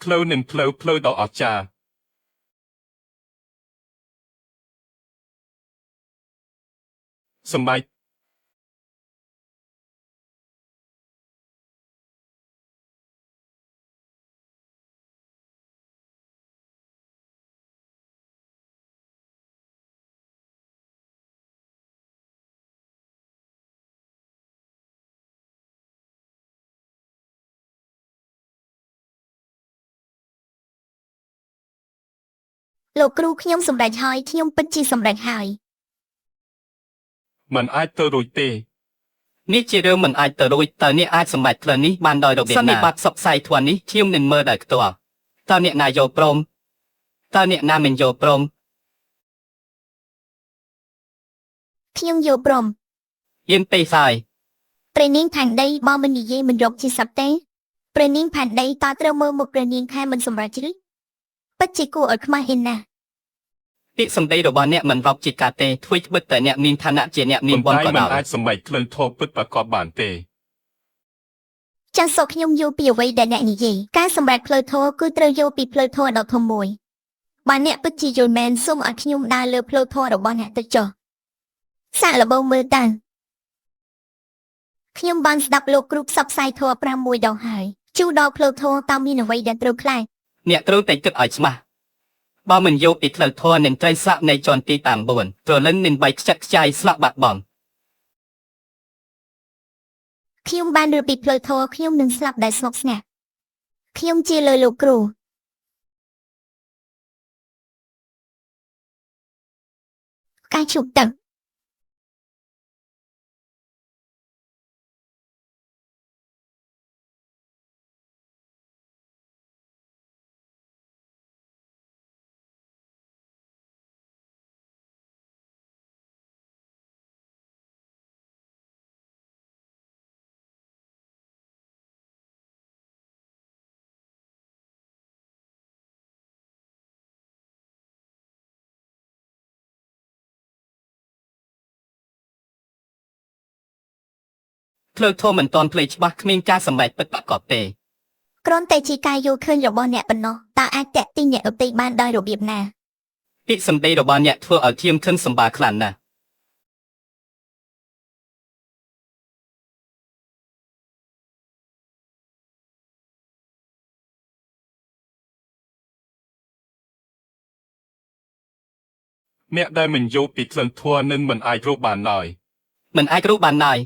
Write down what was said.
ផ្លូវនិងផ្លូវដ៏អស្ចារ្យសម្បែកលោកគ្រូខ្ញុំសម្រេចហើយខ្ញុំពិតជាសម្រេចហើយ มันអាចទៅរួចទេ នេះជារឿងមិនអាចទៅរួចតើអ្នកអាចសម្រេចផ្លូវនេះបានដោយរបៀបណាសន្និបាតសកស្័យធួនេះខ្ញុំនឹងមើលដោយផ្ទាល់តើអ្នកណាយល់ព្រមតើអ្នកណាមិនយល់ព្រម ខ្ញុំយល់ព្រម យានពេលហើយ ព្រះនាងផែនដីបើមិននិយាយមិនរកជាសត្វទេព្រះនាងផែនដីតើត្រូវមើលមុខព្រះនាងខែមិនសម្រេចឬពិតជាគួរឲ្យខ្មាស់អៀនណាស់ ពាក្យសម្ដីរបស់អ្នកមិនរកជាការទេធ្វើត្បិតតែអ្នកមានឋានៈជាអ្នកមានបុណ្យក៏ មិន ដោយ អាចសម្បែកផ្លូវធម៌ពិតប្រាកដបានទេ ចាសសូខ្ញុំយល់ពីអ្វីដែលអ្នកនិយាយការសម្រេចផ្លូវធម៌គឺត្រូវយល់ពីផ្លូវធម៌ដ៏ធំមួយបើអ្នកពិតជាយល់មែនសូមឲ្យខ្ញុំដើរលើផ្លូវធម៌របស់អ្នកទៅចុះសាកល្បងមើលតើខ្ញុំបានស្ដាប់លោកគ្រូផ្សព្វផ្សាយធម៌5មួយដងហើយជួរដល់ផ្លូវធម៌តើមានអ្វីដែលត្រូវខ្លាច អ្នកត្រូវតែគិតឲ្យច្បាស់បើមិនយល់ពីផ្លូវធម៌នឹងត្រូវស្លាប់ในជាន់ទីតាម4ព្រលឹងនឹងបែកខ្ចាត់ខ្ចាយស្លាប់បាត់បង់ ខ្ញុំបានរៀបពីផ្លូវធម៌ខ្ញុំនឹងស្លាប់ដែលស្ងប់ស្ងាត់ខ្ញុំជាលើលោកគ្រូការជប់ទឹក ផ្លូវធម៌មិនទាន់ផ្លេចច្បាស់គ្មានការសម្រេចពិតប្រាកដទេ គ្រាន់តែជាការយល់ឃើញរបស់អ្នកប៉ុណ្ណោះតើអាចតាក់ទាញអ្នកដទៃបានដោយរបៀបណា ពាក្យសម្ដីរបស់អ្នកធ្វើឲ្យធៀមខិនសម្បាខ្លាំងណាស់ អ្នកដែលមិនយល់ពីផ្លូវធម៌នឹងមិនអាចរកបានឡើយ មិនអាចរកបានឡើយ